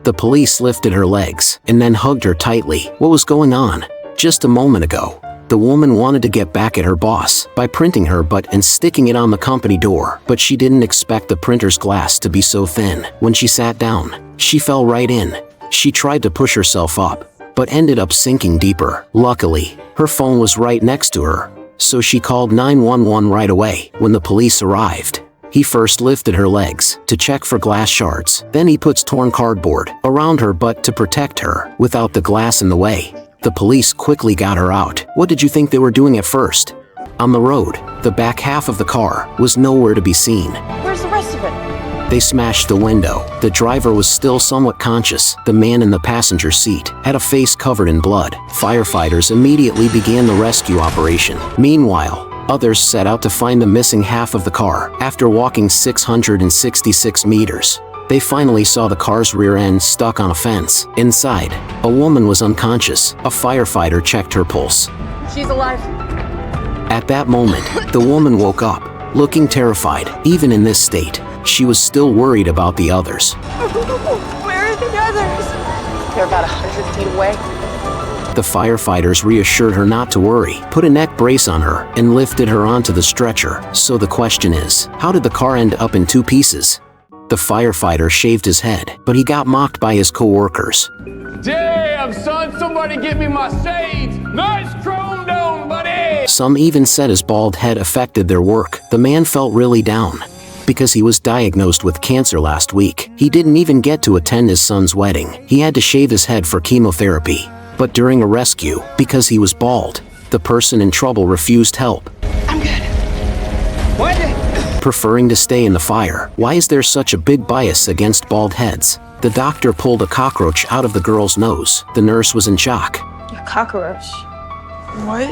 The police lifted her legs and then hugged her tightly. What was going on? Just a moment ago, the woman wanted to get back at her boss by printing her butt and sticking it on the company door, but she didn't expect the printer's glass to be so thin. When she sat down, she fell right in. She tried to push herself up, but ended up sinking deeper. Luckily, her phone was right next to her, so she called 911 right away. When the police arrived, he first lifted her legs to check for glass shards. Then he puts torn cardboard around her butt to protect her without the glass in the way. The police quickly got her out. What did you think they were doing at first? On the road, the back half of the car was nowhere to be seen. Where's the rest of it? They smashed the window. The driver was still somewhat conscious. The man in the passenger seat had a face covered in blood. Firefighters immediately began the rescue operation. Meanwhile, others set out to find the missing half of the car. After walking 666 meters, they finally saw the car's rear end stuck on a fence. Inside, a woman was unconscious. A firefighter checked her pulse. She's alive. At that moment, the woman woke up, looking terrified. Even in this state, she was still worried about the others. Where are the others? They're about 100 feet away. The firefighters reassured her not to worry, put a neck brace on her, and lifted her onto the stretcher. So the question is, how did the car end up in two pieces? The firefighter shaved his head, but he got mocked by his co-workers. Damn, son, somebody get me my shades. Nice chrome dome, buddy. Some even said his bald head affected their work. The man felt really down because he was diagnosed with cancer last week. He didn't even get to attend his son's wedding. He had to shave his head for chemotherapy. But during a rescue, because he was bald, the person in trouble refused help. I'm good. What? Preferring to stay in the fire. Why is there such a big bias against bald heads? The doctor pulled a cockroach out of the girl's nose. The nurse was in shock. A cockroach. What?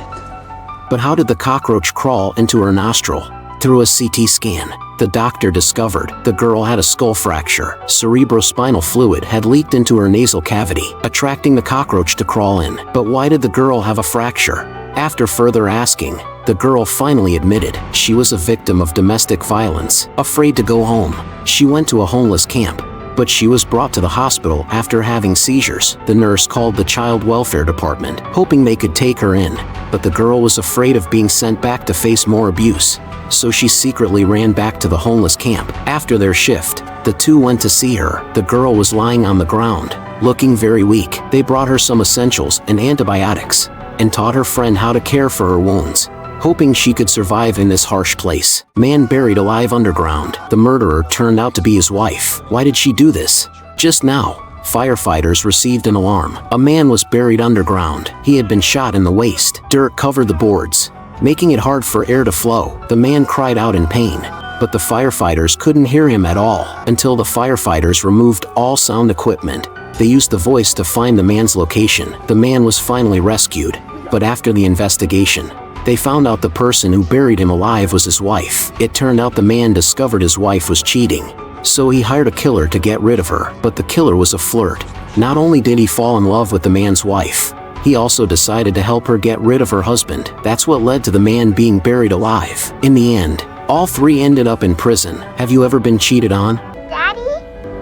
But how did the cockroach crawl into her nostril? Through a CT scan, the doctor discovered the girl had a skull fracture. Cerebrospinal fluid had leaked into her nasal cavity, attracting the cockroach to crawl in. But why did the girl have a fracture? After further asking, the girl finally admitted she was a victim of domestic violence. Afraid to go home, she went to a homeless camp, but she was brought to the hospital after having seizures. The nurse called the child welfare department, hoping they could take her in, but the girl was afraid of being sent back to face more abuse, so she secretly ran back to the homeless camp. After their shift, the two went to see her. The girl was lying on the ground, looking very weak. They brought her some essentials and antibiotics, and taught her friend how to care for her wounds, hoping she could survive in this harsh place. Man buried alive underground. The murderer turned out to be his wife. Why did she do this? Just now, firefighters received an alarm. A man was buried underground. He had been shot in the waist. Dirt covered the boards, making it hard for air to flow. The man cried out in pain, but the firefighters couldn't hear him at all. Until the firefighters removed all sound equipment, they used the voice to find the man's location. The man was finally rescued, but after the investigation, they found out the person who buried him alive was his wife. It turned out the man discovered his wife was cheating, so he hired a killer to get rid of her. But the killer was a flirt. Not only did he fall in love with the man's wife, he also decided to help her get rid of her husband. That's what led to the man being buried alive. In the end, all three ended up in prison. Have you ever been cheated on? Daddy?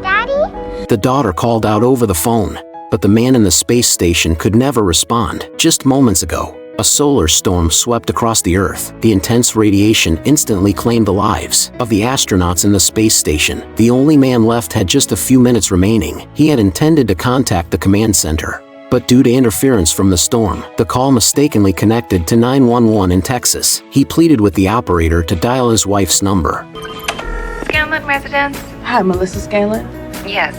Daddy? The daughter called out over the phone, but the man in the space station could never respond. Just moments ago, a solar storm swept across the Earth. The intense radiation instantly claimed the lives of the astronauts in the space station. The only man left had just a few minutes remaining. He had intended to contact the command center, but due to interference from the storm, the call mistakenly connected to 911 in Texas. He pleaded with the operator to dial his wife's number. Scanlon residence? Hi, Melissa Scanlon. Yes.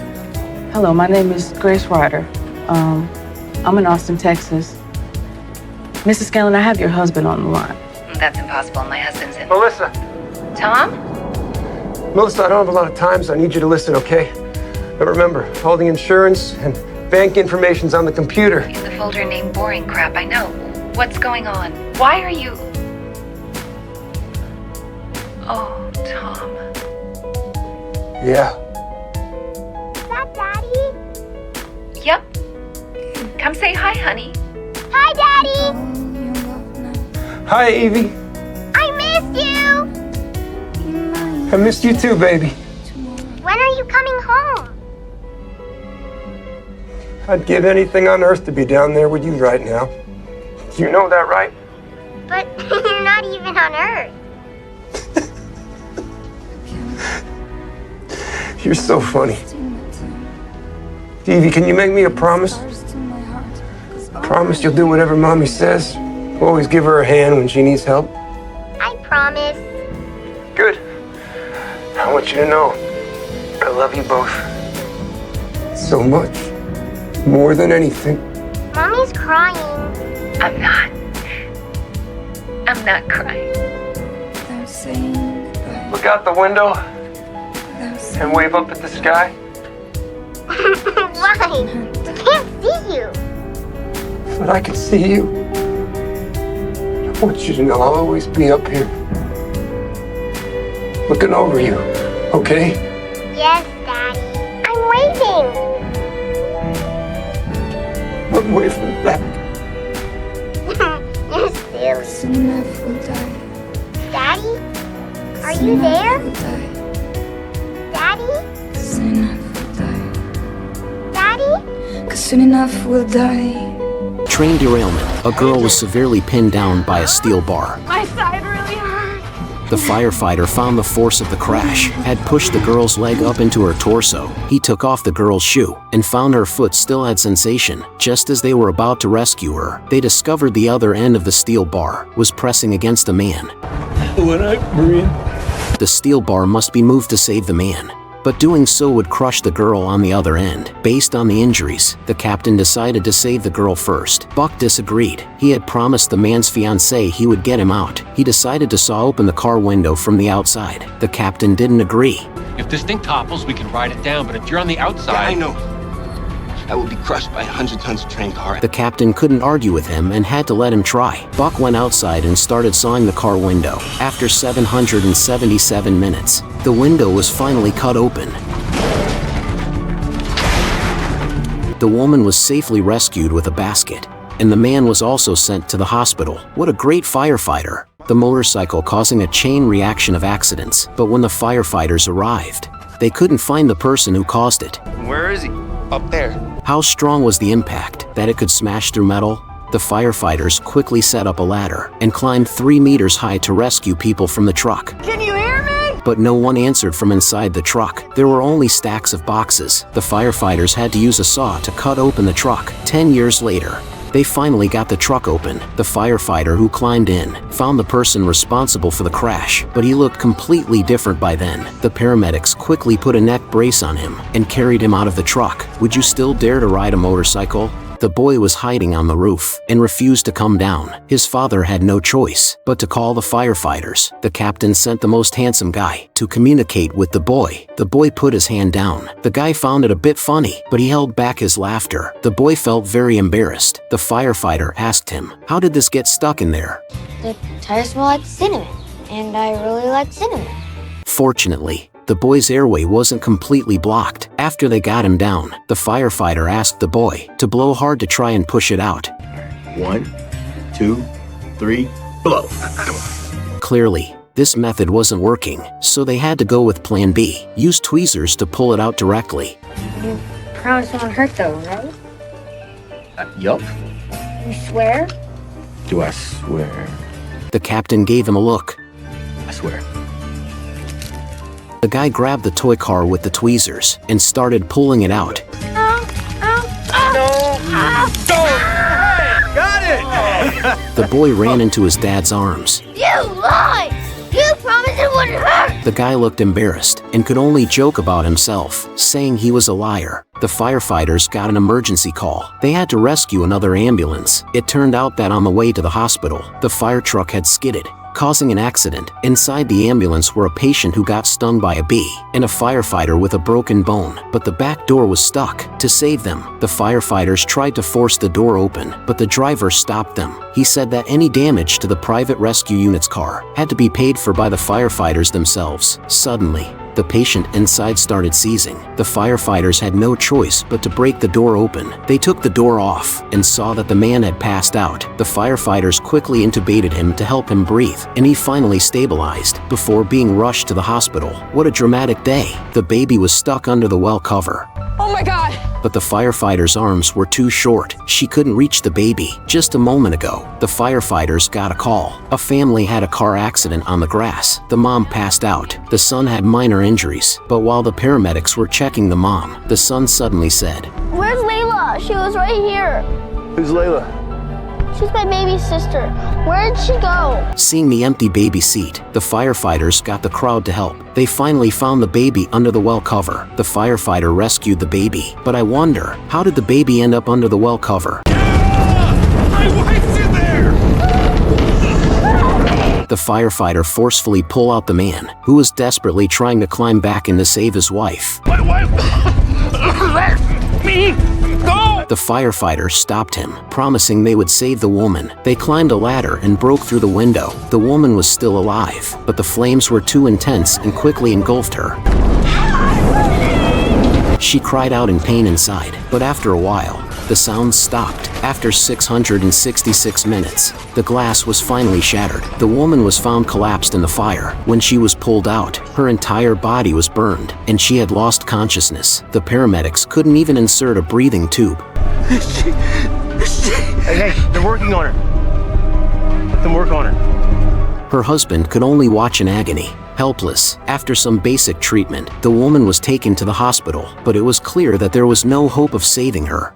Hello, my name is Grace Ryder. I'm in Austin, Texas. Mrs. Scanlon, I have your husband on the line. That's impossible. My husband's in. Melissa. Tom? Melissa, I don't have a lot of time, so I need you to listen, okay? But remember, all the insurance and bank information's on the computer. In the folder named Boring Crap, I know. What's going on? Why are you... Oh, Tom. Yeah. Is that Daddy? Yep. Come say hi, honey. Hi, Daddy! Hi, Evie. I missed you! I missed you too, baby. When are you coming home? I'd give anything on earth to be down there with you right now. You know that, right? But you're not even on Earth. You're so funny. Evie, can you make me a promise? Promise you'll do whatever Mommy says. Always give her a hand when she needs help. I promise. Good. I want you to know I love you both so much. More than anything. Mommy's crying. I'm not. I'm not crying. Look out the window and wave up at the sky. Why? We can't see you. But I can see you. I want you to know I'll always be up here. Looking over you, okay? Yes, Daddy. I'm waving. I'm waving back. You're silly. Daddy? Are you there? Daddy? Daddy? Soon enough we'll die. Train derailment. A girl was severely pinned down by a steel bar. My side really hurts. The firefighter found the force of the crash, had pushed the girl's leg up into her torso. He took off the girl's shoe and found her foot still had sensation. Just as they were about to rescue her, they discovered the other end of the steel bar was pressing against a man. What up, Marine? The steel bar must be moved to save the man, but doing so would crush the girl on the other end. Based on the injuries, the captain decided to save the girl first. Buck disagreed. He had promised the man's fiancée he would get him out. He decided to saw open the car window from the outside. The captain didn't agree. If this thing topples, we can ride it down, but if you're on the outside... I know. I will be crushed by 100 tons of train car. The captain couldn't argue with him and had to let him try. Buck went outside and started sawing the car window. After 777 minutes, the window was finally cut open. The woman was safely rescued with a basket, and the man was also sent to the hospital. What a great firefighter! The motorcycle causing a chain reaction of accidents. But when the firefighters arrived, they couldn't find the person who caused it. Where is he? Up there. How strong was the impact that it could smash through metal? The firefighters quickly set up a ladder and climbed 3 meters high to rescue people from the truck. Can you hear me? But no one answered from inside the truck. There were only stacks of boxes. The firefighters had to use a saw to cut open the truck. 10 years later, they finally got the truck open. The firefighter who climbed in found the person responsible for the crash, but he looked completely different by then. The paramedics quickly put a neck brace on him and carried him out of the truck. Would you still dare to ride a motorcycle? The boy was hiding on the roof and refused to come down. His father had no choice but to call the firefighters. The captain sent the most handsome guy to communicate with the boy. The boy put his hand down. The guy found it a bit funny, but he held back his laughter. The boy felt very embarrassed. The firefighter asked him, "How did this get stuck in there?" The tires smell like cinnamon, and I really like cinnamon. Fortunately, the boy's airway wasn't completely blocked. After they got him down, the firefighter asked the boy to blow hard to try and push it out. 1, 2, 3, blow. Clearly, this method wasn't working, so they had to go with plan B. Use tweezers to pull it out directly. You promise it won't hurt though, right? Yup. You swear? Do I swear? The captain gave him a look. I swear. The guy grabbed the toy car with the tweezers and started pulling it out. The boy ran into his dad's arms. You lied! You promised it wouldn't hurt! The guy looked embarrassed and could only joke about himself, saying he was a liar. The firefighters got an emergency call. They had to rescue another ambulance. It turned out that on the way to the hospital, the fire truck had skidded, causing an accident. Inside the ambulance were a patient who got stung by a bee and a firefighter with a broken bone, but the back door was stuck. To save them, the firefighters tried to force the door open, but the driver stopped them. He said that any damage to the private rescue unit's car had to be paid for by the firefighters themselves. Suddenly, the patient inside started seizing. The firefighters had no choice but to break the door open. They took the door off and saw that the man had passed out. The firefighters quickly intubated him to help him breathe, and he finally stabilized before being rushed to the hospital. What a dramatic day. The baby was stuck under the well cover. Oh my God! but the firefighter's arms were too short. She couldn't reach the baby. Just a moment ago, the firefighters got a call. A family had a car accident on the grass. The mom passed out. The son had minor injuries, but while the paramedics were checking the mom, the son suddenly said, Where's Layla? She was right here. Who's Layla? She's my baby sister. Where did she go? Seeing the empty baby seat, the firefighters got the crowd to help. They finally found the baby under the well cover. The firefighter rescued the baby. But I wonder, how did the baby end up under the well cover? My wife's in there! The firefighter forcefully pulled out the man, who was desperately trying to climb back in to save his wife. My wife! Let me go! The firefighter stopped him, promising they would save the woman. They climbed a ladder and broke through the window. The woman was still alive, but the flames were too intense and quickly engulfed her. She cried out in pain inside, but after a while, the sounds stopped. After 666 minutes, the glass was finally shattered. The woman was found collapsed in the fire. When she was pulled out, her entire body was burned, and she had lost consciousness. The paramedics couldn't even insert a breathing tube. Hey, they're working on her. Let them work on her. Her husband could only watch in agony. Helpless, after some basic treatment, the woman was taken to the hospital, but it was clear that there was no hope of saving her.